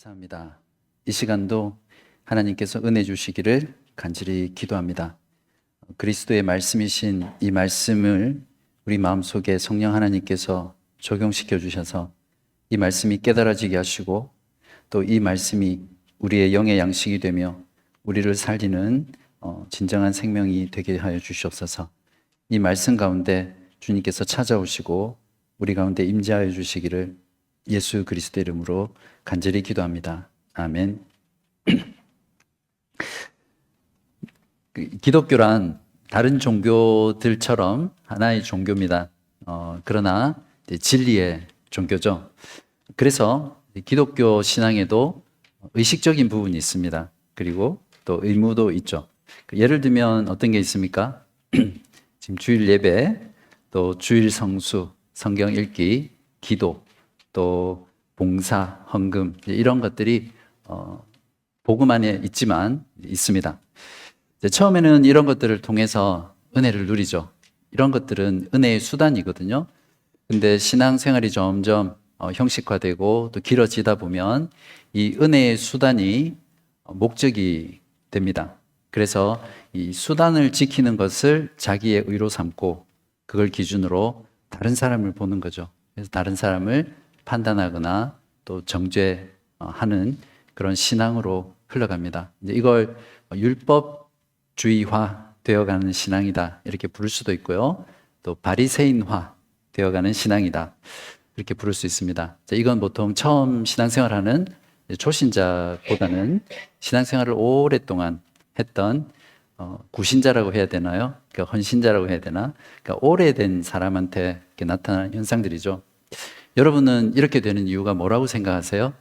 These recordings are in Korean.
감사합니다. 이 시간도 하나님께서 은혜 주시기를 간절히 기도합니다. 그리스도의 말씀이신 이 말씀을 우리 마음속에 성령 하나님께서 적용시켜 주셔서 이 말씀이 깨달아지게 하시고 또 이 말씀이 우리의 영의 양식이 되며 우리를 살리는 진정한 생명이 되게 하여 주시옵소서. 이 말씀 가운데 주님께서 찾아오시고 우리 가운데 임재하여 주시기를 예수 그리스도의 이름으로 간절히 기도합니다. 아멘. 기독교란 다른 종교들처럼 하나의 종교입니다. 그러나 진리의 종교죠. 그래서 기독교 신앙에도 의식적인 부분이 있습니다. 그리고 또 의무도 있죠. 예를 들면 어떤 게 있습니까? 지금 주일 예배, 또 주일 성수, 성경 읽기, 기도, 또 봉사, 헌금 이런 것들이 복음 안에 있지만 있습니다. 처음에는 이런 것들을 통해서 은혜를 누리죠. 이런 것들은 은혜의 수단이거든요. 근데 신앙생활이 점점 형식화되고 또 길어지다 보면 이 은혜의 수단이 목적이 됩니다. 그래서 이 수단을 지키는 것을 자기의 의로 삼고 그걸 기준으로 다른 사람을 보는 거죠. 그래서 다른 사람을 판단하거나 또 정죄하는 그런 신앙으로 흘러갑니다. 이제 이걸 율법주의화 되어가는 신앙이다 이렇게 부를 수도 있고요. 또 바리새인화 되어가는 신앙이다 이렇게 부를 수 있습니다. 이건 보통 처음 신앙생활하는 초신자보다는 신앙생활을 오랫동안 했던 구신자라고 해야 되나요? 그러니까 헌신자라고 해야 되나? 그러니까 오래된 사람한테 이렇게 나타나는 현상들이죠. 여러분은 이렇게 되는 이유가 뭐라고 생각하세요?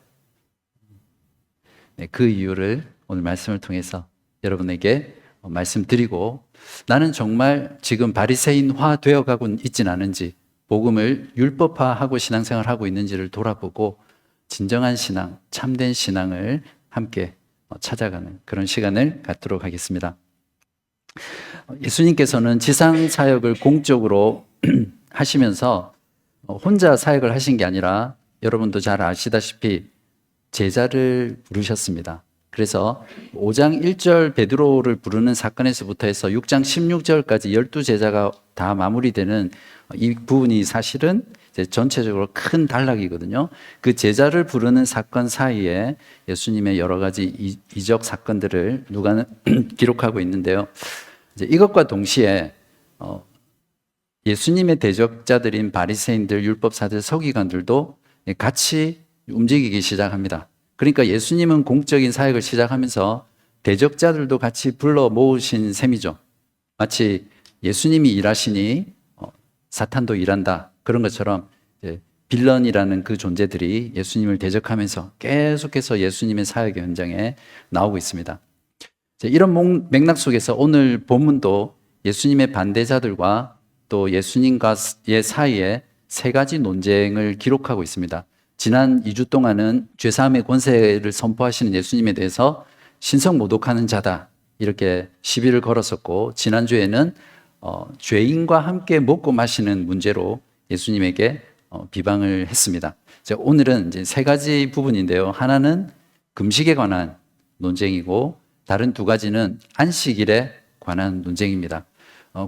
네, 그 이유를 오늘 말씀을 통해서 여러분에게 말씀드리고 나는 정말 지금 바리새인화 되어가고 있진 않은지 복음을 율법화하고 신앙생활하고 있는지를 돌아보고 진정한 신앙, 참된 신앙을 함께 찾아가는 그런 시간을 갖도록 하겠습니다. 예수님께서는 지상 사역을 공적으로 하시면서 혼자 사역을 하신 게 아니라 여러분도 잘 아시다시피 제자를 부르셨습니다. 그래서 5장 1절 베드로를 부르는 사건에서부터 해서 6장 16절까지 12제자가 다 마무리되는 이 부분이 사실은 이제 전체적으로 큰 단락이거든요. 그 제자를 부르는 사건 사이에 예수님의 여러 가지 이적 사건들을 누가는 기록하고 있는데요. 이제 이것과 동시에 예수님의 대적자들인 바리새인들, 율법사들, 서기관들도 같이 움직이기 시작합니다. 그러니까 예수님은 공적인 사역을 시작하면서 대적자들도 같이 불러 모으신 셈이죠. 마치 예수님이 일하시니 사탄도 일한다. 그런 것처럼 빌런이라는 그 존재들이 예수님을 대적하면서 계속해서 예수님의 사역의 현장에 나오고 있습니다. 이런 맥락 속에서 오늘 본문도 예수님의 반대자들과 또 예수님과의 사이에 세 가지 논쟁을 기록하고 있습니다. 지난 2주 동안은 죄사함의 권세를 선포하시는 예수님에 대해서 신성 모독하는 자다 이렇게 시비를 걸었었고, 지난주에는 죄인과 함께 먹고 마시는 문제로 예수님에게 비방을 했습니다. 오늘은 이제 세 가지 부분인데요. 하나는 금식에 관한 논쟁이고 다른 두 가지는 안식일에 관한 논쟁입니다.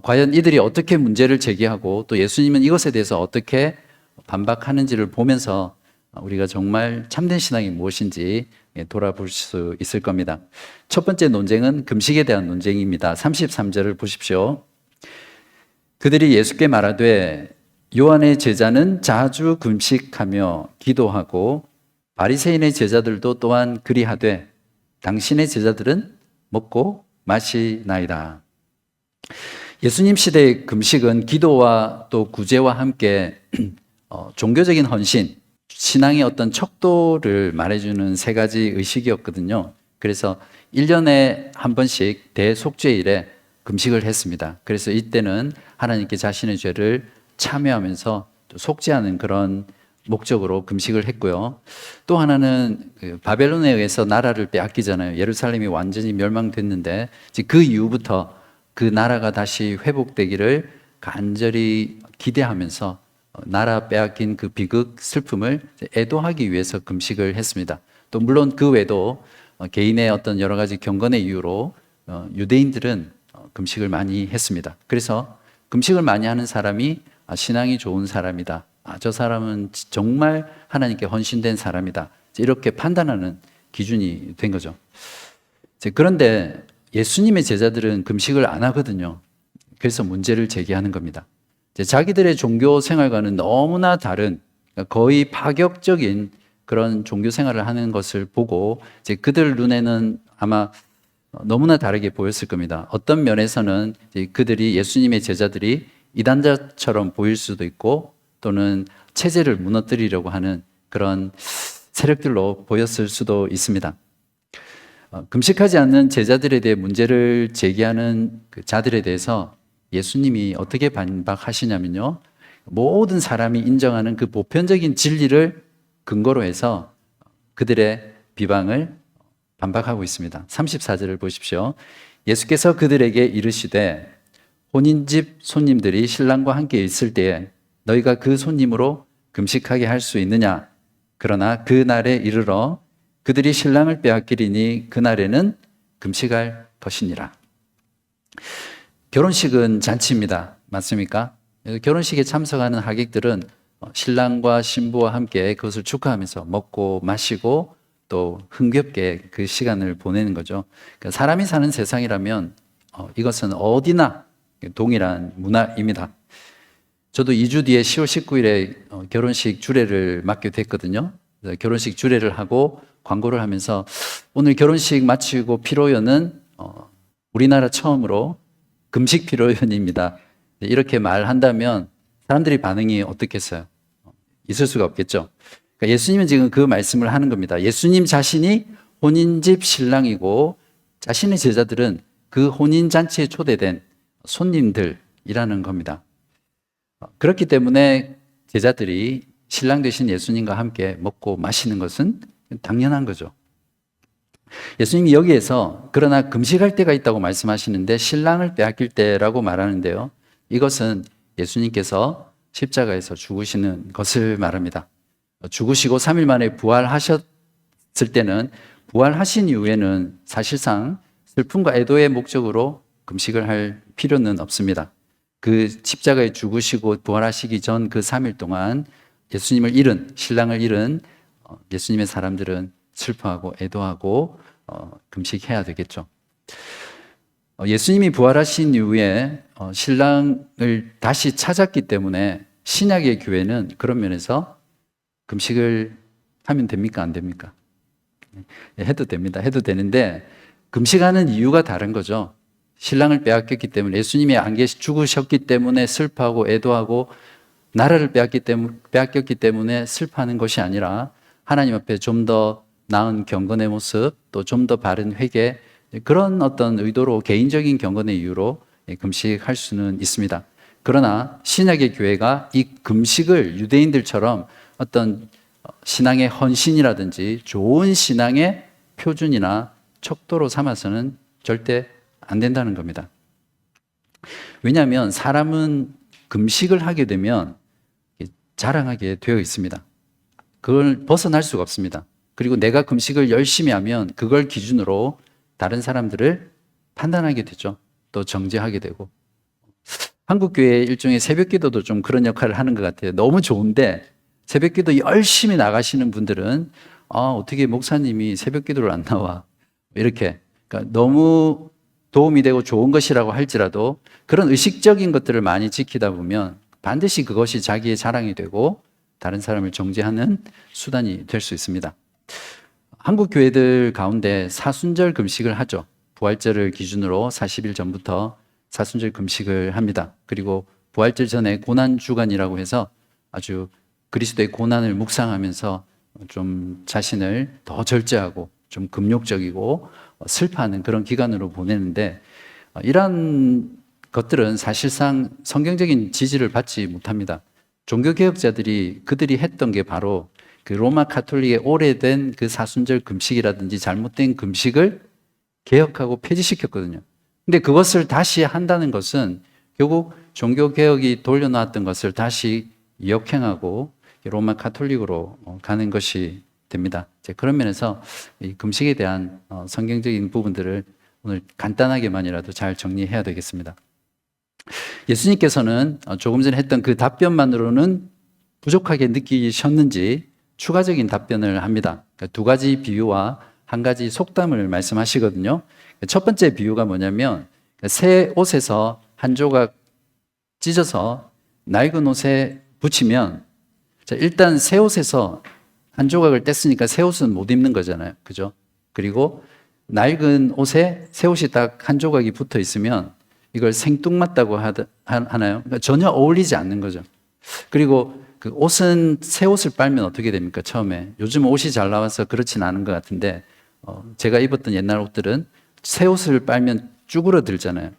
과연 이들이 어떻게 문제를 제기하고 또 예수님은 이것에 대해서 어떻게 반박하는지를 보면서 우리가 정말 참된 신앙이 무엇인지 돌아볼 수 있을 겁니다. 첫 번째 논쟁은 금식에 대한 논쟁입니다. 33절을 보십시오. 그들이 예수께 말하되 요한의 제자는 자주 금식하며 기도하고 바리새인의 제자들도 또한 그리하되 당신의 제자들은 먹고 마시나이다. 예수님 시대의 금식은 기도와 또 구제와 함께 종교적인 헌신, 신앙의 어떤 척도를 말해주는 세 가지 의식이었거든요. 그래서 1년에 한 번씩 대속죄일에 금식을 했습니다. 그래서 이때는 하나님께 자신의 죄를 참여하면서 또 속죄하는 그런 목적으로 금식을 했고요. 또 하나는 바벨론에 의해서 나라를 빼앗기잖아요. 예루살렘이 완전히 멸망됐는데 그 이후부터 그 나라가 다시 회복되기를 간절히 기대하면서 나라 빼앗긴 그 비극, 슬픔을 애도하기 위해서 금식을 했습니다. 또 물론 그 외에도 개인의 어떤 여러 가지 경건의 이유로 유대인들은 금식을 많이 했습니다. 그래서 금식을 많이 하는 사람이 신앙이 좋은 사람이다. 저 사람은 정말 하나님께 헌신된 사람이다. 이렇게 판단하는 기준이 된 거죠. 그런데 예수님의 제자들은 금식을 안 하거든요. 그래서 문제를 제기하는 겁니다. 자기들의 종교 생활과는 너무나 다른, 거의 파격적인 그런 종교 생활을 하는 것을 보고 그들 눈에는 아마 너무나 다르게 보였을 겁니다. 어떤 면에서는 그들이, 예수님의 제자들이 이단자처럼 보일 수도 있고, 또는 체제를 무너뜨리려고 하는 그런 세력들로 보였을 수도 있습니다. 금식하지 않는 제자들에 대해 문제를 제기하는 그 자들에 대해서 예수님이 어떻게 반박하시냐면요, 모든 사람이 인정하는 그 보편적인 진리를 근거로 해서 그들의 비방을 반박하고 있습니다. 34절을 보십시오. 예수께서 그들에게 이르시되 혼인집 손님들이 신랑과 함께 있을 때에 너희가 그 손님으로 금식하게 할 수 있느냐? 그러나 그 날에 이르러 그들이 신랑을 빼앗기리니 그날에는 금식할 것이니라. 결혼식은 잔치입니다. 맞습니까? 결혼식에 참석하는 하객들은 신랑과 신부와 함께 그것을 축하하면서 먹고 마시고 또 흥겹게 그 시간을 보내는 거죠. 그러니까 사람이 사는 세상이라면 이것은 어디나 동일한 문화입니다. 저도 2주 뒤에 10월 19일에 결혼식 주례를 맡게 됐거든요. 결혼식 주례를 하고 광고를 하면서 오늘 결혼식 마치고 피로연은 우리나라 처음으로 금식 피로연입니다. 이렇게 말한다면 사람들이 반응이 어떻겠어요? 있을 수가 없겠죠. 그러니까 예수님은 지금 그 말씀을 하는 겁니다. 예수님 자신이 혼인집 신랑이고 자신의 제자들은 그 혼인잔치에 초대된 손님들이라는 겁니다. 그렇기 때문에 제자들이 신랑 되신 예수님과 함께 먹고 마시는 것은 당연한 거죠. 예수님이 여기에서 그러나 금식할 때가 있다고 말씀하시는데 신랑을 빼앗길 때라고 말하는데요, 이것은 예수님께서 십자가에서 죽으시는 것을 말합니다. 죽으시고 3일 만에 부활하셨을 때는, 부활하신 이후에는 사실상 슬픔과 애도의 목적으로 금식을 할 필요는 없습니다. 그 십자가에 죽으시고 부활하시기 전 그 3일 동안 예수님을 잃은, 신랑을 잃은 예수님의 사람들은 슬퍼하고 애도하고 금식해야 되겠죠. 예수님이 부활하신 이후에 신랑을 다시 찾았기 때문에 신약의 교회는 그런 면에서 금식을 하면 됩니까? 안 됩니까? 해도 됩니다. 해도 되는데 금식하는 이유가 다른 거죠. 신랑을 빼앗겼기 때문에, 예수님이 안 계시 죽으셨기 때문에 슬퍼하고 애도하고 나라를 빼앗겼기 때문에 슬퍼하는 것이 아니라 하나님 앞에 좀 더 나은 경건의 모습, 또 좀 더 바른 회개, 그런 어떤 의도로, 개인적인 경건의 이유로 금식할 수는 있습니다. 그러나 신약의 교회가 이 금식을 유대인들처럼 어떤 신앙의 헌신이라든지 좋은 신앙의 표준이나 척도로 삼아서는 절대 안 된다는 겁니다. 왜냐하면 사람은 금식을 하게 되면 자랑하게 되어 있습니다. 그걸 벗어날 수가 없습니다. 그리고 내가 금식을 열심히 하면 그걸 기준으로 다른 사람들을 판단하게 되죠. 또 정죄하게 되고. 한국교회의 일종의 새벽기도도 좀 그런 역할을 하는 것 같아요. 너무 좋은데 새벽기도 열심히 나가시는 분들은 어떻게 목사님이 새벽기도를 안 나와, 이렇게, 그러니까 너무 도움이 되고 좋은 것이라고 할지라도 그런 의식적인 것들을 많이 지키다 보면 반드시 그것이 자기의 자랑이 되고 다른 사람을 정죄하는 수단이 될 수 있습니다. 한국 교회들 가운데 사순절 금식을 하죠. 부활절을 기준으로 40일 전부터 사순절 금식을 합니다. 그리고 부활절 전에 고난주간이라고 해서 아주 그리스도의 고난을 묵상하면서 좀 자신을 더 절제하고 좀 금욕적이고 슬퍼하는 그런 기간으로 보내는데, 이러한 것들은 사실상 성경적인 지지를 받지 못합니다. 종교개혁자들이 그들이 했던 게 바로 그 로마 가톨릭의 오래된 그 사순절 금식이라든지 잘못된 금식을 개혁하고 폐지시켰거든요. 근데 그것을 다시 한다는 것은 결국 종교개혁이 돌려놓았던 것을 다시 역행하고 로마 가톨릭으로 가는 것이 됩니다. 이제 그런 면에서 이 금식에 대한 성경적인 부분들을 오늘 간단하게만이라도 잘 정리해야 되겠습니다. 예수님께서는 조금 전에 했던 그 답변만으로는 부족하게 느끼셨는지 추가적인 답변을 합니다. 그러니까 두 가지 비유와 한 가지 속담을 말씀하시거든요. 첫 번째 비유가 뭐냐면 새 옷에서 한 조각 찢어서 낡은 옷에 붙이면 일단 새 옷에서 한 조각을 뗐으니까 새 옷은 못 입는 거잖아요. 그죠? 그리고 낡은 옷에 새 옷이 딱 한 조각이 붙어 있으면 이걸 생뚱맞다고 하나요? 그러니까 전혀 어울리지 않는 거죠. 그리고 그 옷은 새 옷을 빨면 어떻게 됩니까? 처음에. 요즘 옷이 잘 나와서 그렇진 않은 것 같은데 제가 입었던 옛날 옷들은 새 옷을 빨면 쭈그러들잖아요.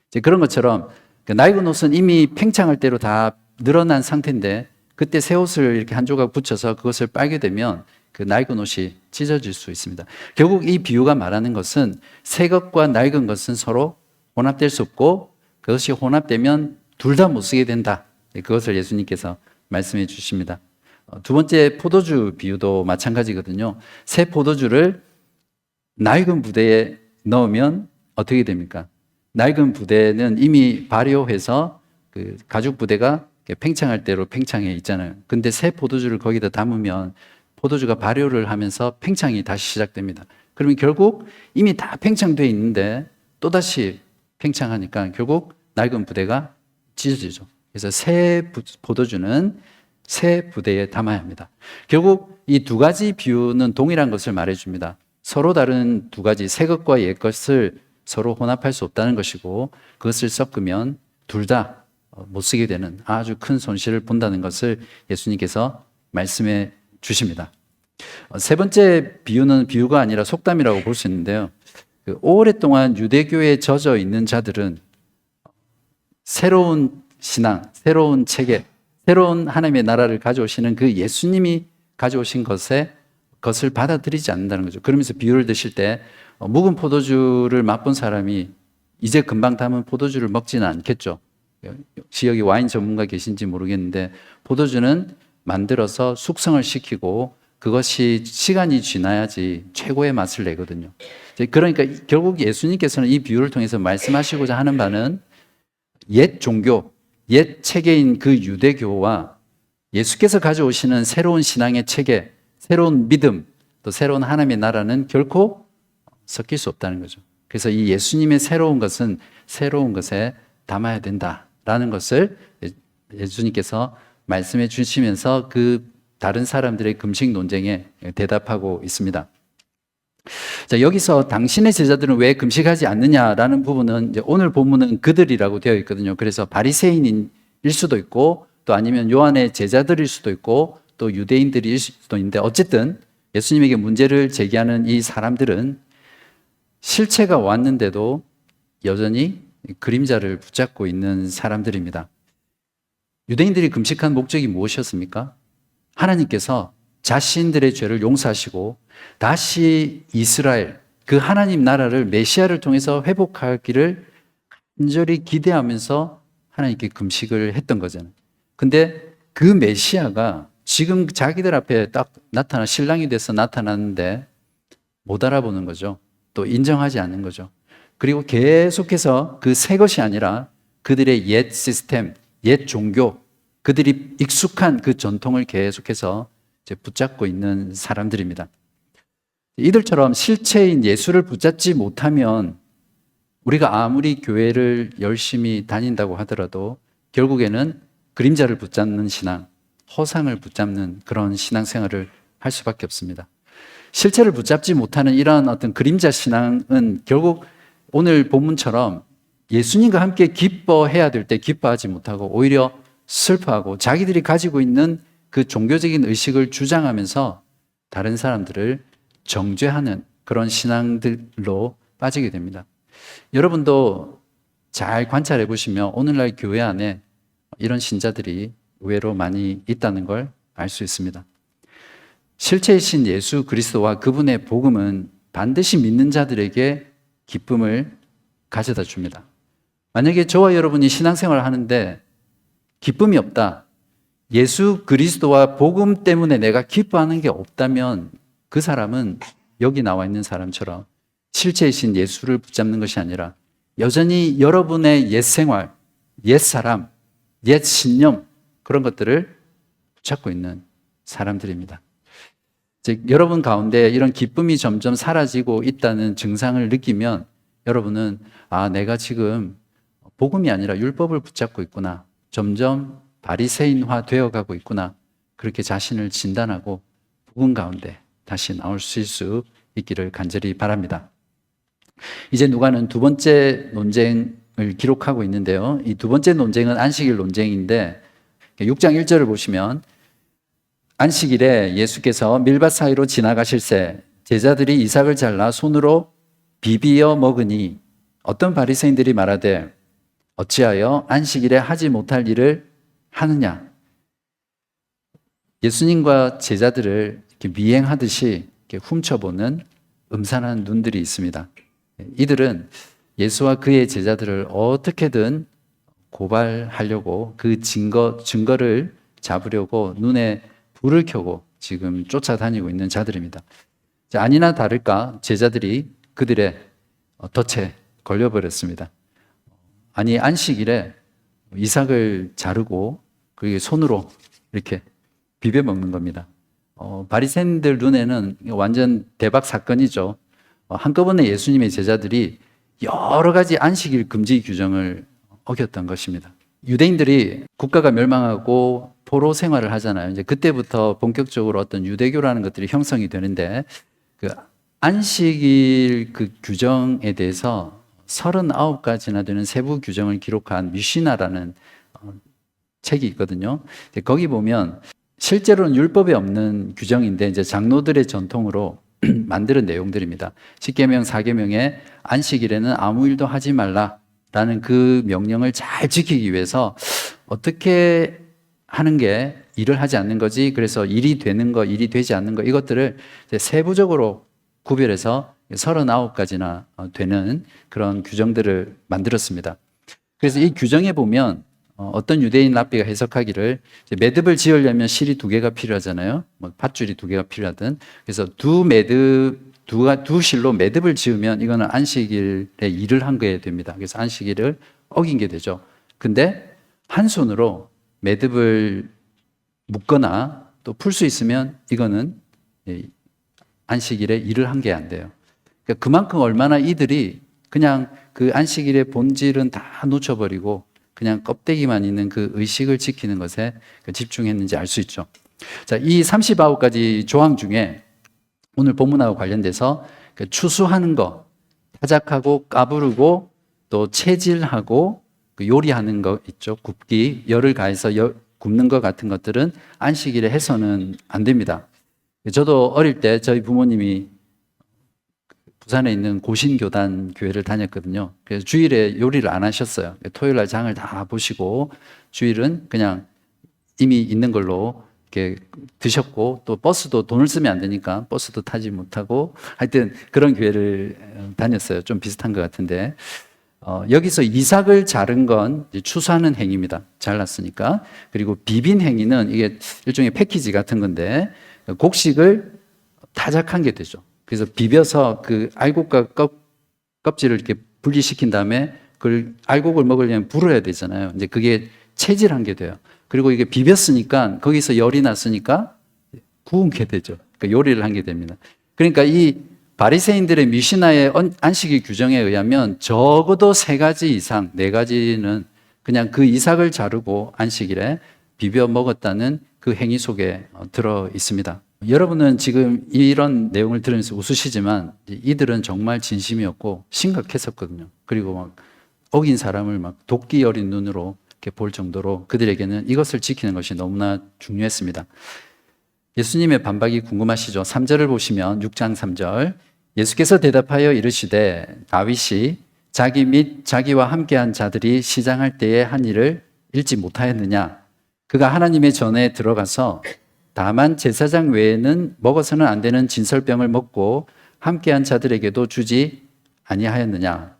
이제 그런 것처럼 그 낡은 옷은 이미 팽창할 대로 다 늘어난 상태인데 그때 새 옷을 이렇게 한 조각 붙여서 그것을 빨게 되면 그 낡은 옷이 찢어질 수 있습니다. 결국 이 비유가 말하는 것은 새 것과 낡은 것은 서로 혼합될 수 없고 그것이 혼합되면 둘 다 못 쓰게 된다. 그것을 예수님께서 말씀해 주십니다. 두 번째 포도주 비유도 마찬가지거든요. 새 포도주를 낡은 부대에 넣으면 어떻게 됩니까? 낡은 부대는 이미 발효해서 그 가죽 부대가 팽창할 대로 팽창해 있잖아요. 근데 새 포도주를 거기다 담으면 포도주가 발효를 하면서 팽창이 다시 시작됩니다. 그러면 결국 이미 다 팽창돼 있는데 또다시 팽창하니까 결국 낡은 부대가 찢어지죠. 그래서 새 포도주는 새 부대에 담아야 합니다. 결국 이 두 가지 비유는 동일한 것을 말해줍니다. 서로 다른 두 가지 새 것과 옛 것을 서로 혼합할 수 없다는 것이고 그것을 섞으면 둘 다 못 쓰게 되는 아주 큰 손실을 본다는 것을 예수님께서 말씀해 주십니다. 세 번째 비유는 비유가 아니라 속담이라고 볼 수 있는데요. 오랫동안 유대교에 젖어 있는 자들은 새로운 신앙, 새로운 체계, 새로운 하나님의 나라를 가져오시는 그 예수님이 가져오신 것을 받아들이지 않는다는 거죠. 그러면서 비유를 드실 때 묵은 포도주를 맛본 사람이 이제 금방 담은 포도주를 먹지는 않겠죠. 혹시 여기 와인 전문가 계신지 모르겠는데 포도주는 만들어서 숙성을 시키고 그것이 시간이 지나야지 최고의 맛을 내거든요. 그러니까 결국 예수님께서는 이 비유를 통해서 말씀하시고자 하는 바는 옛 종교, 옛 체계인 그 유대교와 예수께서 가져오시는 새로운 신앙의 체계, 새로운 믿음, 또 새로운 하나님의 나라는 결코 섞일 수 없다는 거죠. 그래서 이 예수님의 새로운 것은 새로운 것에 담아야 된다라는 것을 예수님께서 말씀해 주시면서 그 다른 사람들의 금식 논쟁에 대답하고 있습니다. 자, 여기서 당신의 제자들은 왜 금식하지 않느냐라는 부분은 이제 오늘 본문은 그들이라고 되어 있거든요. 그래서 바리새인일 수도 있고 또 아니면 요한의 제자들일 수도 있고 또 유대인들일 수도 있는데 어쨌든 예수님에게 문제를 제기하는 이 사람들은 실체가 왔는데도 여전히 그림자를 붙잡고 있는 사람들입니다. 유대인들이 금식한 목적이 무엇이었습니까? 하나님께서 자신들의 죄를 용서하시고 다시 이스라엘, 그 하나님 나라를 메시아를 통해서 회복하기를 간절히 기대하면서 하나님께 금식을 했던 거잖아요. 근데 그 메시아가 지금 자기들 앞에 딱 신랑이 돼서 나타났는데 못 알아보는 거죠. 또 인정하지 않는 거죠. 그리고 계속해서 그 새 것이 아니라 그들의 옛 시스템, 옛 종교, 그들이 익숙한 그 전통을 계속해서 이제 붙잡고 있는 사람들입니다. 이들처럼 실체인 예수를 붙잡지 못하면 우리가 아무리 교회를 열심히 다닌다고 하더라도 결국에는 그림자를 붙잡는 신앙, 허상을 붙잡는 그런 신앙생활을 할 수밖에 없습니다. 실체를 붙잡지 못하는 이러한 어떤 그림자 신앙은 결국 오늘 본문처럼 예수님과 함께 기뻐해야 될 때 기뻐하지 못하고 오히려 슬퍼하고 자기들이 가지고 있는 그 종교적인 의식을 주장하면서 다른 사람들을 정죄하는 그런 신앙들로 빠지게 됩니다. 여러분도 잘 관찰해 보시면 오늘날 교회 안에 이런 신자들이 의외로 많이 있다는 걸 알 수 있습니다. 실체이신 예수 그리스도와 그분의 복음은 반드시 믿는 자들에게 기쁨을 가져다 줍니다. 만약에 저와 여러분이 신앙생활을 하는데 기쁨이 없다, 예수 그리스도와 복음 때문에 내가 기뻐하는 게 없다면 그 사람은 여기 나와 있는 사람처럼 실체이신 예수를 붙잡는 것이 아니라 여전히 여러분의 옛 생활, 옛 사람, 옛 신념 그런 것들을 붙잡고 있는 사람들입니다. 즉 여러분 가운데 이런 기쁨이 점점 사라지고 있다는 증상을 느끼면 여러분은 내가 지금 복음이 아니라 율법을 붙잡고 있구나. 점점 바리새인화 되어가고 있구나. 그렇게 자신을 진단하고 복음 가운데 다시 나올 수 있기를 간절히 바랍니다. 이제 누가는 두 번째 논쟁을 기록하고 있는데요. 이 두 번째 논쟁은 안식일 논쟁인데 6장 1절을 보시면 안식일에 예수께서 밀밭 사이로 지나가실새 제자들이 이삭을 잘라 손으로 비비어 먹으니 어떤 바리새인들이 말하되 어찌하여 안식일에 하지 못할 일을 하느냐. 예수님과 제자들을 이렇게 미행하듯이 이렇게 훔쳐보는 음산한 눈들이 있습니다. 이들은 예수와 그의 제자들을 어떻게든 고발하려고 그 증거를 잡으려고 눈에 불을 켜고 지금 쫓아다니고 있는 자들입니다. 아니나 다를까 제자들이 그들의 덫에 걸려버렸습니다. 아니 안식일에 이삭을 자르고 그게 손으로 이렇게 비벼 먹는 겁니다. 바리새인들 눈에는 완전 대박 사건이죠. 한꺼번에 예수님의 제자들이 여러 가지 안식일 금지 규정을 어겼던 것입니다. 유대인들이 국가가 멸망하고 포로 생활을 하잖아요. 이제 그때부터 본격적으로 어떤 유대교라는 것들이 형성이 되는데 그 안식일 그 규정에 대해서 39가지나 되는 세부 규정을 기록한 미시나라는 책이 있거든요. 거기 보면 실제로는 율법에 없는 규정인데 이제 장로들의 전통으로 만드는 내용들입니다. 10계명, 4계명에 안식일에는 아무 일도 하지 말라라는 그 명령을 잘 지키기 위해서 어떻게 하는 게 일을 하지 않는 거지. 그래서 일이 되는 거, 일이 되지 않는 거 이것들을 세부적으로 구별해서 39가지나 되는 그런 규정들을 만들었습니다. 그래서 이 규정에 보면 어떤 유대인 랍비가 해석하기를 매듭을 지으려면 실이 2개가 필요하잖아요. 밧줄이 2개가 필요하든. 그래서 두 실로 매듭을 지으면 이거는 안식일에 일을 한 게 됩니다. 그래서 안식일을 어긴 게 되죠. 근데 한 손으로 매듭을 묶거나 또 풀 수 있으면 이거는 안식일에 일을 한 게 안 돼요. 그러니까 그만큼 얼마나 이들이 그냥 그 안식일의 본질은 다 놓쳐버리고 그냥 껍데기만 있는 그 의식을 지키는 것에 집중했는지 알 수 있죠. 자, 이 39가지 조항 중에 오늘 본문하고 관련돼서 추수하는 거, 타작하고 까부르고 또 채질하고 요리하는 거 있죠. 굽기, 열을 가해서 굽는 것 같은 것들은 안식일에 해서는 안 됩니다. 저도 어릴 때 저희 부모님이 부산에 있는 고신교단 교회를 다녔거든요. 그래서 주일에 요리를 안 하셨어요. 토요일 날 장을 다 보시고 주일은 그냥 이미 있는 걸로 이렇게 드셨고 또 버스도 돈을 쓰면 안 되니까 버스도 타지 못하고 하여튼 그런 교회를 다녔어요. 좀 비슷한 것 같은데 여기서 이삭을 자른 건 추수하는 행위입니다. 잘랐으니까. 그리고 비빈 행위는 이게 일종의 패키지 같은 건데 곡식을 타작한 게 되죠. 그래서 비벼서 그 알곡과 껍질을 이렇게 분리시킨 다음에 그걸 알곡을 먹으려면 불어야 되잖아요. 이제 그게 채질한 게 돼요. 그리고 이게 비볐으니까 거기서 열이 났으니까 구운 게 되죠. 그러니까 요리를 한 게 됩니다. 그러니까 이 바리새인들의 미시나의 안식일 규정에 의하면 적어도 3가지 이상, 4가지는 그냥 그 이삭을 자르고 안식일에 비벼 먹었다는 그 행위 속에 들어 있습니다. 여러분은 지금 이런 내용을 들으면서 웃으시지만 이들은 정말 진심이었고 심각했었거든요. 그리고 막 어긴 사람을 막 도끼 어린 눈으로 이렇게 볼 정도로 그들에게는 이것을 지키는 것이 너무나 중요했습니다. 예수님의 반박이 궁금하시죠? 3절을 보시면 6장 3절 예수께서 대답하여 이르시되 다윗이 자기 및 자기와 함께한 자들이 시장할 때에 한 일을 읽지 못하였느냐? 그가 하나님의 전에 들어가서 다만 제사장 외에는 먹어서는 안 되는 진설병을 먹고 함께한 자들에게도 주지 아니하였느냐?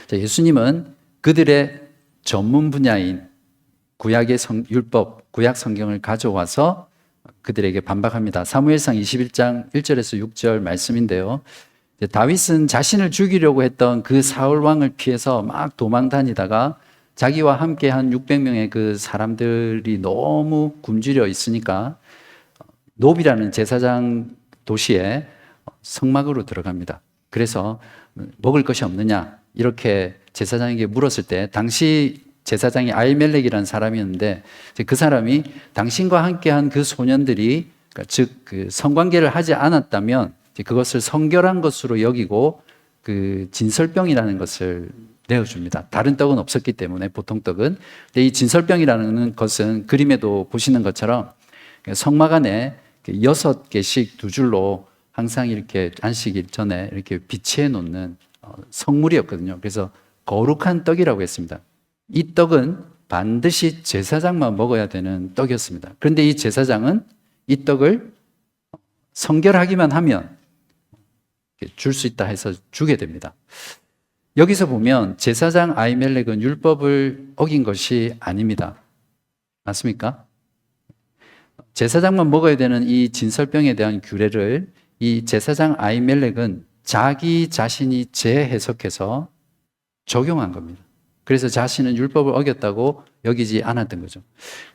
자, 예수님은 그들의 전문 분야인 구약의 율법, 구약 성경을 가져와서 그들에게 반박합니다. 사무엘상 21장 1절에서 6절 말씀인데요. 다윗은 자신을 죽이려고 했던 그 사울 왕을 피해서 막 도망 다니다가 자기와 함께 한 600명의 그 사람들이 너무 굶주려 있으니까 노비라는 제사장 도시에 성막으로 들어갑니다. 그래서 먹을 것이 없느냐 이렇게 제사장에게 물었을 때 당시 제사장이 아히멜렉이라는 사람이었는데 그 사람이 당신과 함께한 그 소년들이 즉 그 성관계를 하지 않았다면 그것을 성결한 것으로 여기고 그 진설병이라는 것을 내어줍니다. 다른 떡은 없었기 때문에 보통 떡은. 근데 이 진설병이라는 것은 그림에도 보시는 것처럼 성막 안에 6개씩 두 줄로 항상 이렇게 안식일 전에 이렇게 비치해 놓는 성물이었거든요. 그래서 거룩한 떡이라고 했습니다. 이 떡은 반드시 제사장만 먹어야 되는 떡이었습니다. 그런데 이 제사장은 이 떡을 성결하기만 하면 줄 수 있다 해서 주게 됩니다. 여기서 보면 제사장 아히멜렉은 율법을 어긴 것이 아닙니다. 맞습니까? 제사장만 먹어야 되는 이 진설병에 대한 규례를 이 제사장 아히멜렉은 자기 자신이 재해석해서 적용한 겁니다. 그래서 자신은 율법을 어겼다고 여기지 않았던 거죠.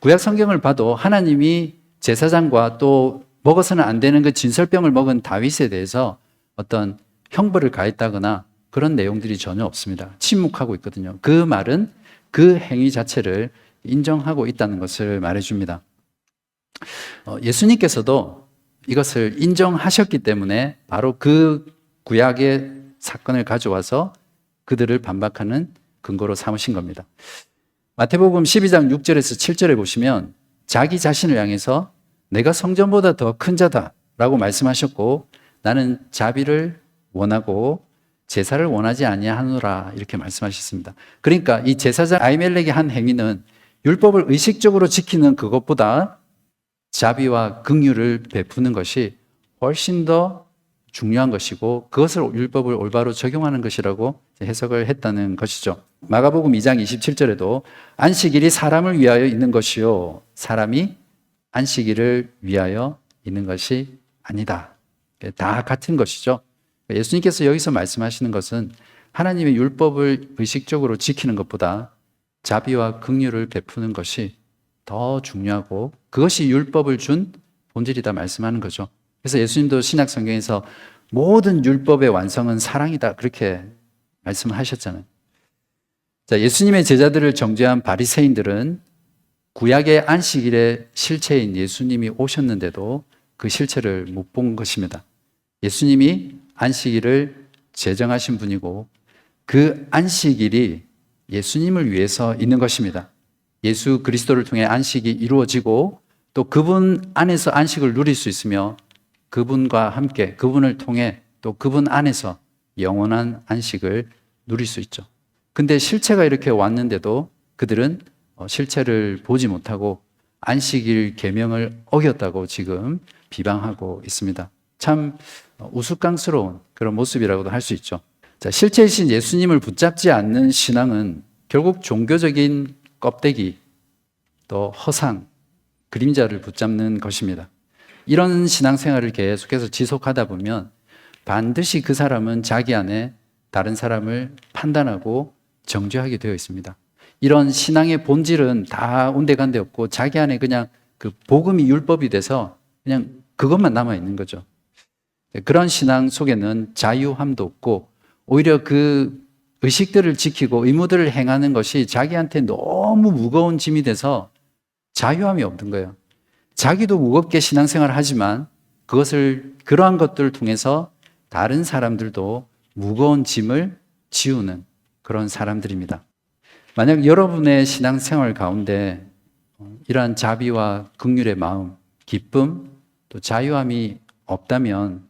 구약 성경을 봐도 하나님이 제사장과 또 먹어서는 안 되는 그 진설병을 먹은 다윗에 대해서 어떤 형벌을 가했다거나 그런 내용들이 전혀 없습니다. 침묵하고 있거든요. 그 말은 그 행위 자체를 인정하고 있다는 것을 말해줍니다. 예수님께서도 이것을 인정하셨기 때문에 바로 그 구약의 사건을 가져와서 그들을 반박하는 근거로 삼으신 겁니다. 마태복음 12장 6절에서 7절에 보시면 자기 자신을 향해서 내가 성전보다 더 큰 자다 라고 말씀하셨고 나는 자비를 원하고 제사를 원하지 아니하노라 이렇게 말씀하셨습니다. 그러니까 이 제사장 아히멜렉이 한 행위는 율법을 의식적으로 지키는 그것보다 자비와 긍휼을 베푸는 것이 훨씬 더 중요한 것이고 그것을 율법을 올바로 적용하는 것이라고 해석을 했다는 것이죠. 마가복음 2장 27절에도 안식일이 사람을 위하여 있는 것이요 사람이 안식일을 위하여 있는 것이 아니다. 다 같은 것이죠. 예수님께서 여기서 말씀하시는 것은 하나님의 율법을 의식적으로 지키는 것보다 자비와 긍휼을 베푸는 것이 더 중요하고 그것이 율법을 준 본질이다 말씀하는 거죠. 그래서 예수님도 신약 성경에서 모든 율법의 완성은 사랑이다 그렇게 말씀하셨잖아요. 자, 예수님의 제자들을 정죄한 바리새인들은 구약의 안식일의 실체인 예수님이 오셨는데도 그 실체를 못 본 것입니다. 예수님이 안식일을 제정하신 분이고 그 안식일이 예수님을 위해서 있는 것입니다. 예수 그리스도를 통해 안식이 이루어지고 또 그분 안에서 안식을 누릴 수 있으며 그분과 함께 그분을 통해 또 그분 안에서 영원한 안식을 누릴 수 있죠. 근데 실체가 이렇게 왔는데도 그들은 실체를 보지 못하고 안식일 계명을 어겼다고 지금 비방하고 있습니다. 참 우스꽝스러운 그런 모습이라고도 할 수 있죠. 자, 실체이신 예수님을 붙잡지 않는 신앙은 결국 종교적인 껍데기, 또 허상, 그림자를 붙잡는 것입니다. 이런 신앙생활을 계속해서 지속하다 보면 반드시 그 사람은 자기 안에 다른 사람을 판단하고 정죄하게 되어 있습니다. 이런 신앙의 본질은 다 온데간데 없고 자기 안에 그냥 그 복음이 율법이 돼서 그냥 그것만 남아 있는 거죠. 그런 신앙 속에는 자유함도 없고 오히려 그 의식들을 지키고 의무들을 행하는 것이 자기한테 너무 무거운 짐이 돼서 자유함이 없는 거예요. 자기도 무겁게 신앙생활을 하지만 그러한 것들을 통해서 다른 사람들도 무거운 짐을 지우는 그런 사람들입니다. 만약 여러분의 신앙생활 가운데 이러한 자비와 긍휼의 마음, 기쁨, 또 자유함이 없다면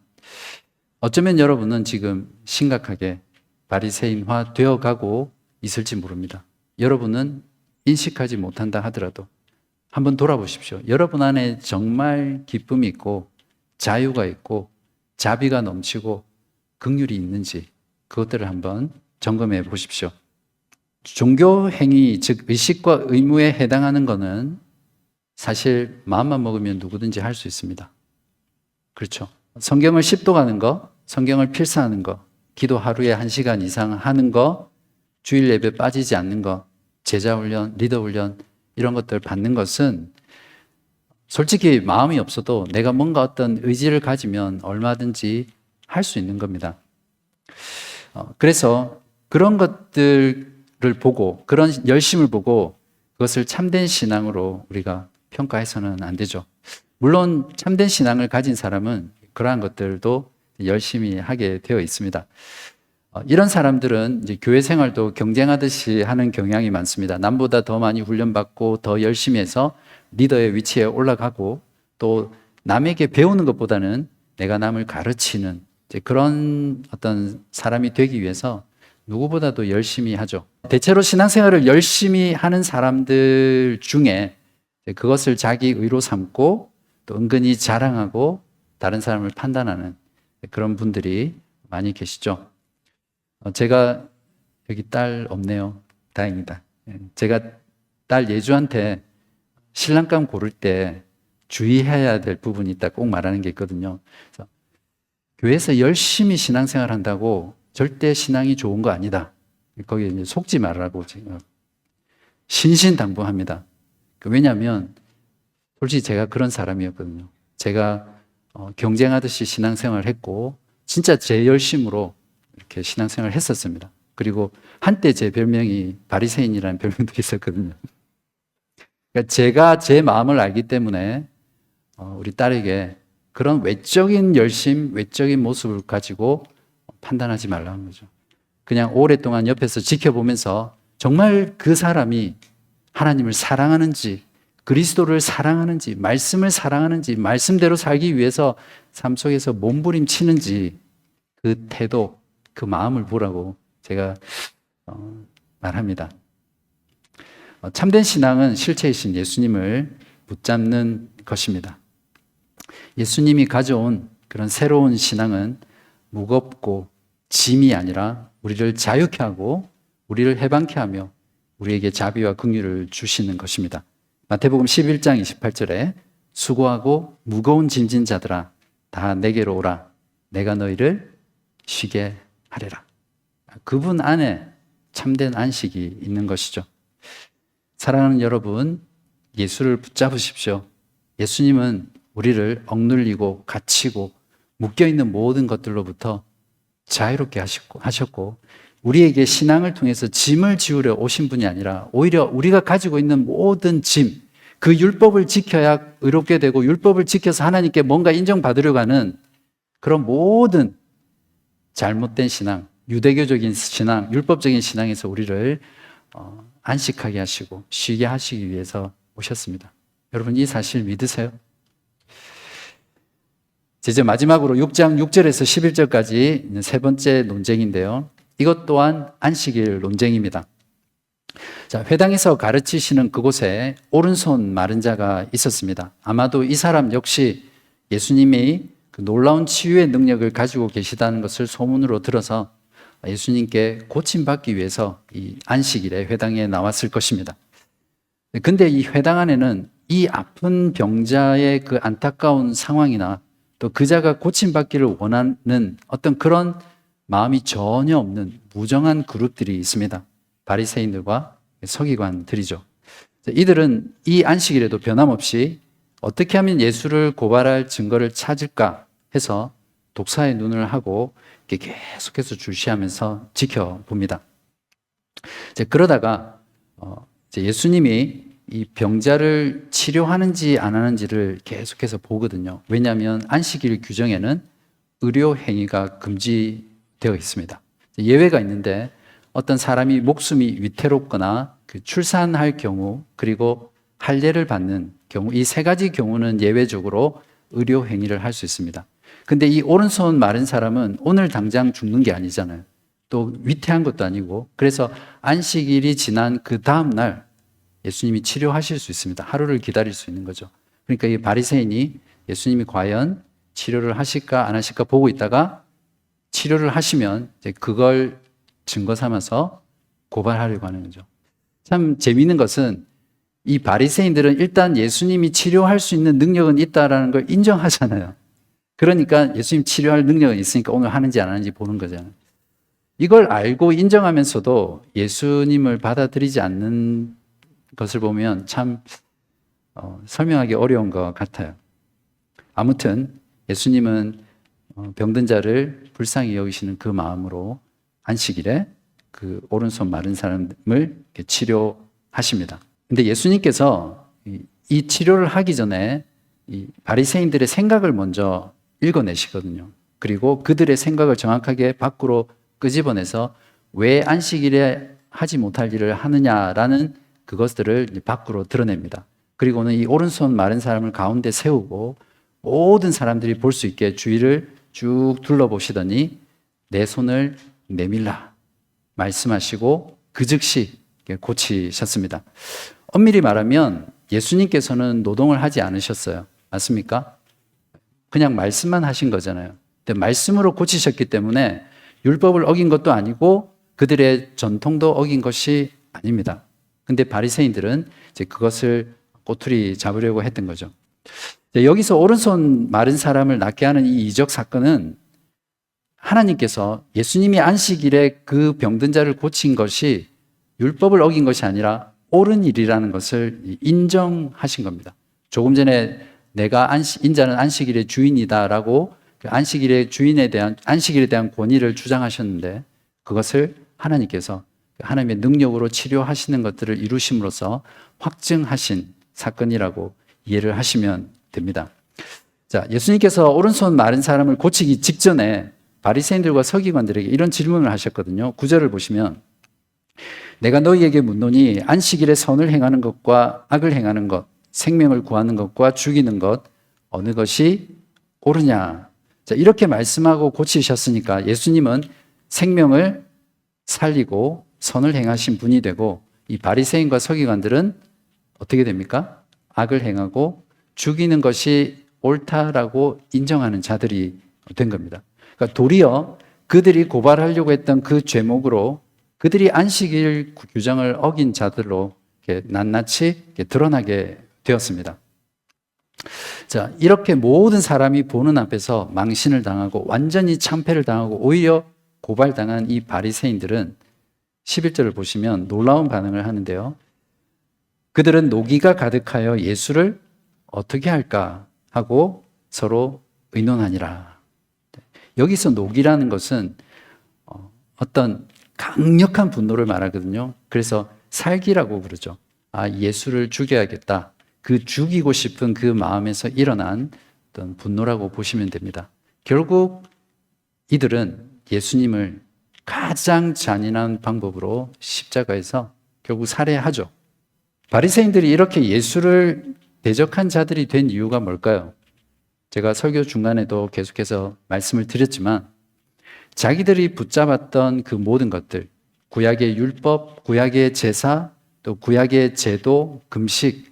어쩌면 여러분은 지금 심각하게 바리새인화 되어가고 있을지 모릅니다. 여러분은 인식하지 못한다 하더라도 한번 돌아보십시오. 여러분 안에 정말 기쁨이 있고 자유가 있고 자비가 넘치고 긍휼이 있는지 그것들을 한번 점검해 보십시오. 종교 행위, 즉 의식과 의무에 해당하는 것은 사실 마음만 먹으면 누구든지 할 수 있습니다. 그렇죠? 성경을 십독하는 거, 성경을 필사하는 거, 기도 하루에 1시간 이상 하는 거, 주일 예배 빠지지 않는 거, 제자 훈련, 리더 훈련 이런 것들 받는 것은 솔직히 마음이 없어도 내가 뭔가 어떤 의지를 가지면 얼마든지 할 수 있는 겁니다. 그래서 그런 것들을 보고, 그런 열심을 보고 그것을 참된 신앙으로 우리가 평가해서는 안 되죠. 물론 참된 신앙을 가진 사람은 그러한 것들도 열심히 하게 되어 있습니다. 이런 사람들은 이제 교회 생활도 경쟁하듯이 하는 경향이 많습니다. 남보다 더 많이 훈련받고 더 열심히 해서 리더의 위치에 올라가고 또 남에게 배우는 것보다는 내가 남을 가르치는 이제 그런 어떤 사람이 되기 위해서 누구보다도 열심히 하죠. 대체로 신앙생활을 열심히 하는 사람들 중에 그것을 자기 의로 삼고 또 은근히 자랑하고 다른 사람을 판단하는 그런 분들이 많이 계시죠. 제가 여기 딸 없네요. 다행이다. 제가 딸 예주한테 신랑감 고를 때 주의해야 될 부분이 있다 꼭 말하는 게 있거든요. 그래서 교회에서 열심히 신앙생활 한다고 절대 신앙이 좋은 거 아니다. 거기에 이제 속지 말라고 제가 신신당부합니다. 왜냐하면 솔직히 제가 그런 사람이었거든요. 제가 경쟁하듯이 신앙생활을 했고 진짜 제 열심으로 이렇게 신앙생활을 했었습니다. 그리고 한때 제 별명이 바리새인이라는 별명도 있었거든요. 그러니까 제가 제 마음을 알기 때문에 우리 딸에게 그런 외적인 열심, 외적인 모습을 가지고 판단하지 말라는 거죠. 그냥 오랫동안 옆에서 지켜보면서 정말 그 사람이 하나님을 사랑하는지, 그리스도를 사랑하는지, 말씀을 사랑하는지, 말씀대로 살기 위해서 삶 속에서 몸부림치는지 그 태도, 그 마음을 보라고 제가 말합니다. 참된 신앙은 실체이신 예수님을 붙잡는 것입니다. 예수님이 가져온 그런 새로운 신앙은 무겁고 짐이 아니라 우리를 자유케 하고 우리를 해방케 하며 우리에게 자비와 긍휼을 주시는 것입니다. 마태복음 11장 28절에 수고하고 무거운 짐진 자들아 다 내게로 오라 내가 너희를 쉬게 하리라. 그분 안에 참된 안식이 있는 것이죠. 사랑하는 여러분, 예수를 붙잡으십시오. 예수님은 우리를 억눌리고 갇히고 묶여있는 모든 것들로부터 자유롭게 하셨고 우리에게 신앙을 통해서 짐을 지우려 오신 분이 아니라 오히려 우리가 가지고 있는 모든 짐, 그 율법을 지켜야 의롭게 되고 율법을 지켜서 하나님께 뭔가 인정받으려고 하는 그런 모든 잘못된 신앙, 유대교적인 신앙, 율법적인 신앙에서 우리를 안식하게 하시고 쉬게 하시기 위해서 오셨습니다. 여러분 이 사실 믿으세요? 이제 마지막으로 6장 6절에서 11절까지 세 번째 논쟁인데요. 이것 또한 안식일 논쟁입니다. 자, 회당에서 가르치시는 그곳에 오른손 마른 자가 있었습니다. 아마도 이 사람 역시 예수님이 그 놀라운 치유의 능력을 가지고 계시다는 것을 소문으로 들어서 예수님께 고침받기 위해서 이 안식일에 회당에 나왔을 것입니다. 근데 이 회당 안에는 이 아픈 병자의 그 안타까운 상황이나 또 그자가 고침받기를 원하는 어떤 그런 마음이 전혀 없는 무정한 그룹들이 있습니다. 바리새인들과 서기관들이죠. 이들은 이 안식일에도 변함없이 어떻게 하면 예수를 고발할 증거를 찾을까 해서 독사의 눈을 하고 계속해서 주시하면서 지켜봅니다. 그러다가 예수님이 이 병자를 치료하는지 안 하는지를 계속해서 보거든요. 왜냐하면 안식일 규정에는 의료 행위가 금지되어 있습니다. 예외가 있는데 어떤 사람이 목숨이 위태롭거나 그 출산할 경우 그리고 할례를 받는 경우 이 세 가지 경우는 예외적으로 의료 행위를 할 수 있습니다. 근데 이 오른손 마른 사람은 오늘 당장 죽는 게 아니잖아요. 또 위태한 것도 아니고 그래서 안식일이 지난 그 다음 날 예수님이 치료하실 수 있습니다. 하루를 기다릴 수 있는 거죠. 그러니까 이 바리새인이 예수님이 과연 치료를 하실까 안 하실까 보고 있다가 치료를 하시면 이제 그걸 증거 삼아서 고발하려고 하는 거죠. 참 재미있는 것은 이 바리새인들은 일단 예수님이 치료할 수 있는 능력은 있다라는 걸 인정하잖아요. 그러니까 예수님 치료할 능력은 있으니까 오늘 하는지 안 하는지 보는 거잖아요. 이걸 알고 인정하면서도 예수님을 받아들이지 않는 것을 보면 참 설명하기 어려운 것 같아요. 아무튼 예수님은 병든 자를 불쌍히 여기시는 그 마음으로 안식일에 그 오른손 마른 사람을 치료하십니다. 근데 예수님께서 이 치료를 하기 전에 이 바리새인들의 생각을 먼저 읽어내시거든요. 그리고 그들의 생각을 정확하게 밖으로 끄집어내서 왜 안식일에 하지 못할 일을 하느냐라는 그것들을 밖으로 드러냅니다. 그리고는 이 오른손 마른 사람을 가운데 세우고 모든 사람들이 볼 수 있게 주위를 쭉 둘러보시더니 내 손을 내밀라 말씀하시고 그 즉시 고치셨습니다. 엄밀히 말하면 예수님께서는 노동을 하지 않으셨어요. 맞습니까? 그냥 말씀만 하신 거잖아요. 근데 말씀으로 고치셨기 때문에 율법을 어긴 것도 아니고 그들의 전통도 어긴 것이 아닙니다. 근데 바리새인들은 이제 그것을 꼬투리 잡으려고 했던 거죠. 여기서 오른손 마른 사람을 낫게 하는 이 이적 사건은 하나님께서 예수님이 안식일에 그 병든 자를 고친 것이 율법을 어긴 것이 아니라 옳은 일이라는 것을 인정하신 겁니다. 조금 전에 내가 인자는 안식일의 주인이다라고 안식일의 주인에 대한 안식일에 대한 권위를 주장하셨는데 그것을 하나님께서 하나님의 능력으로 치료하시는 것들을 이루심으로써 확증하신 사건이라고 이해를 하시면 됩니다. 자, 예수님께서 오른손 마른 사람을 고치기 직전에 바리새인들과 서기관들에게 이런 질문을 하셨거든요. 9절을 보시면 내가 너희에게 묻노니 안식일에 선을 행하는 것과 악을 행하는 것, 생명을 구하는 것과 죽이는 것 어느 것이 옳으냐. 자, 이렇게 말씀하고 고치셨으니까 예수님은 생명을 살리고 선을 행하신 분이 되고 이 바리새인과 서기관들은 어떻게 됩니까? 악을 행하고 죽이는 것이 옳다라고 인정하는 자들이 된 겁니다. 그러니까 도리어 그들이 고발하려고 했던 그 죄목으로 그들이 안식일 규정을 어긴 자들로 낱낱이 드러나게 되었습니다. 자, 이렇게 모든 사람이 보는 앞에서 망신을 당하고 완전히 참패를 당하고 오히려 고발당한 이 바리새인들은 11절을 보시면 놀라운 반응을 하는데요. 그들은 노기가 가득하여 예수를 어떻게 할까 하고 서로 의논하니라. 여기서 노기라는 것은 어떤 강력한 분노를 말하거든요. 그래서 살기라고 그러죠. 아, 예수를 죽여야겠다. 그 죽이고 싶은 그 마음에서 일어난 어떤 분노라고 보시면 됩니다. 결국 이들은 예수님을 가장 잔인한 방법으로 십자가에서 결국 살해하죠. 바리새인들이 이렇게 예수를 대적한 자들이 된 이유가 뭘까요? 제가 설교 중간에도 계속해서 말씀을 드렸지만 자기들이 붙잡았던 그 모든 것들, 구약의 율법, 구약의 제사, 또 구약의 제도, 금식,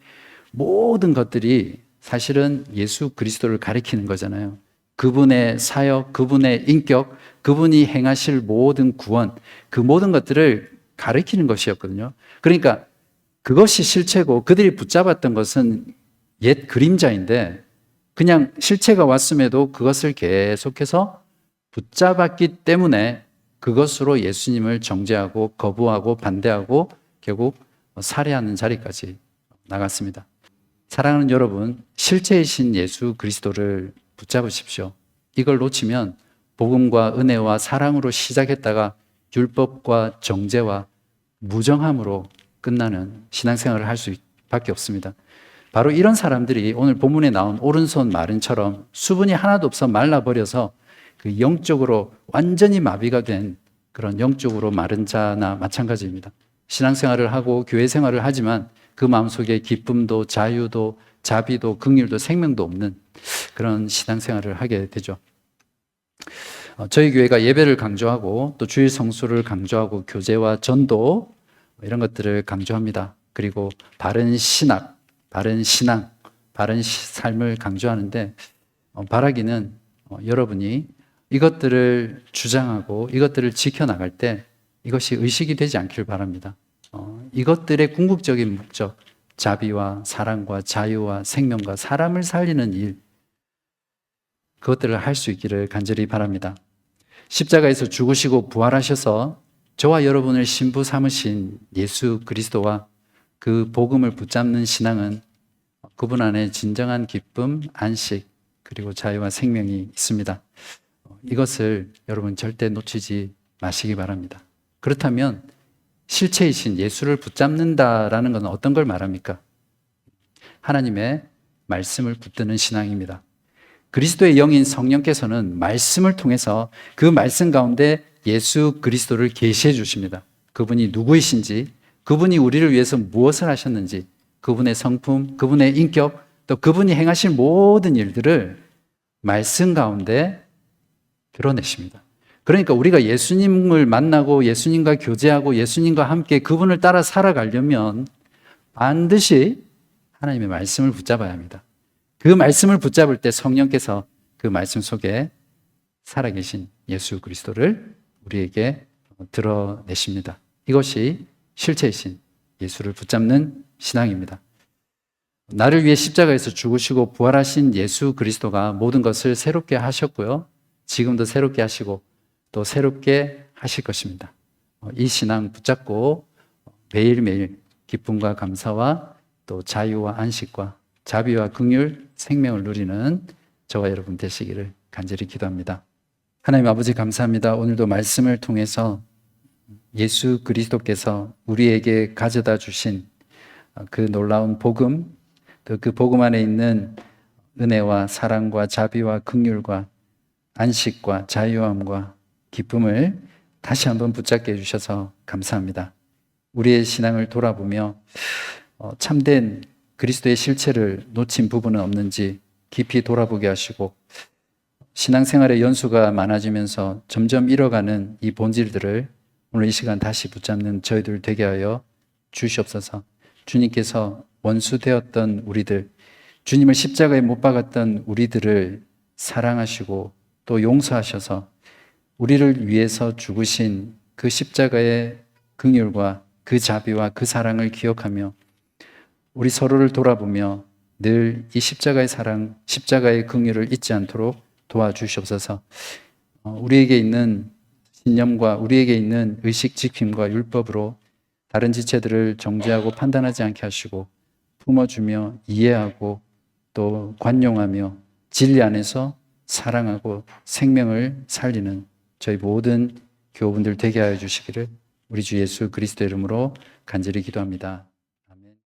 모든 것들이 사실은 예수 그리스도를 가리키는 거잖아요. 그분의 사역, 그분의 인격, 그분이 행하실 모든 구원, 그 모든 것들을 가리키는 것이었거든요. 그러니까 그것이 실체고 그들이 붙잡았던 것은 옛 그림자인데 그냥 실체가 왔음에도 그것을 계속해서 붙잡았기 때문에 그것으로 예수님을 정죄하고 거부하고 반대하고 결국 살해하는 자리까지 나갔습니다. 사랑하는 여러분, 실체이신 예수 그리스도를 붙잡으십시오. 이걸 놓치면 복음과 은혜와 사랑으로 시작했다가 율법과 정죄와 무정함으로 끝나는 신앙생활을 할 수밖에 없습니다. 바로 이런 사람들이 오늘 본문에 나온 오른손 마른처럼 수분이 하나도 없어 말라버려서 그 영적으로 완전히 마비가 된 그런 영적으로 마른 자나 마찬가지입니다. 신앙생활을 하고 교회 생활을 하지만 그 마음속에 기쁨도 자유도 자비도 긍휼도 생명도 없는 그런 신앙생활을 하게 되죠. 저희 교회가 예배를 강조하고 또 주일 성수를 강조하고 교제와 전도 이런 것들을 강조합니다. 그리고 바른 신학, 바른 신앙, 바른 삶을 강조하는데 바라기는 여러분이 이것들을 주장하고 이것들을 지켜나갈 때 이것이 의식이 되지 않기를 바랍니다. 이것들의 궁극적인 목적, 자비와 사랑과 자유와 생명과 사람을 살리는 일, 그것들을 할 수 있기를 간절히 바랍니다. 십자가에서 죽으시고 부활하셔서 저와 여러분을 신부 삼으신 예수 그리스도와 그 복음을 붙잡는 신앙은 그분 안에 진정한 기쁨, 안식, 그리고 자유와 생명이 있습니다. 이것을 여러분 절대 놓치지 마시기 바랍니다. 그렇다면 실체이신 예수를 붙잡는다라는 것은 어떤 걸 말합니까? 하나님의 말씀을 붙드는 신앙입니다. 그리스도의 영인 성령께서는 말씀을 통해서 그 말씀 가운데 예수 그리스도를 계시해 주십니다. 그분이 누구이신지, 그분이 우리를 위해서 무엇을 하셨는지, 그분의 성품, 그분의 인격, 또 그분이 행하신 모든 일들을 말씀 가운데 드러내십니다. 그러니까 우리가 예수님을 만나고 예수님과 교제하고 예수님과 함께 그분을 따라 살아가려면 반드시 하나님의 말씀을 붙잡아야 합니다. 그 말씀을 붙잡을 때 성령께서 그 말씀 속에 살아계신 예수 그리스도를 우리에게 드러내십니다. 이것이 실체이신 예수를 붙잡는 신앙입니다. 나를 위해 십자가에서 죽으시고 부활하신 예수 그리스도가 모든 것을 새롭게 하셨고요. 지금도 새롭게 하시고 또 새롭게 하실 것입니다. 이 신앙 붙잡고 매일매일 기쁨과 감사와 또 자유와 안식과 자비와 긍휼, 생명을 누리는 저와 여러분 되시기를 간절히 기도합니다. 하나님 아버지 감사합니다. 오늘도 말씀을 통해서 예수 그리스도께서 우리에게 가져다 주신 그 놀라운 복음, 또 그 복음 안에 있는 은혜와 사랑과 자비와 긍휼과 안식과 자유함과 기쁨을 다시 한번 붙잡게 해주셔서 감사합니다. 우리의 신앙을 돌아보며 참된 그리스도의 실체를 놓친 부분은 없는지 깊이 돌아보게 하시고 신앙생활의 연수가 많아지면서 점점 잃어가는 이 본질들을 오늘 이 시간 다시 붙잡는 저희들 되게 하여 주시옵소서. 주님께서 원수되었던 우리들, 주님을 십자가에 못 박았던 우리들을 사랑하시고 또 용서하셔서 우리를 위해서 죽으신 그 십자가의 긍휼과 그 자비와 그 사랑을 기억하며 우리 서로를 돌아보며 늘 이 십자가의 사랑, 십자가의 긍휼을 잊지 않도록 도와주시옵소서. 우리에게 있는 신념과 우리에게 있는 의식 지킴과 율법으로 다른 지체들을 정죄하고 판단하지 않게 하시고 품어주며 이해하고 또 관용하며 진리 안에서 사랑하고 생명을 살리는 저희 모든 교우분들 되게 하여 주시기를 우리 주 예수 그리스도 이름으로 간절히 기도합니다.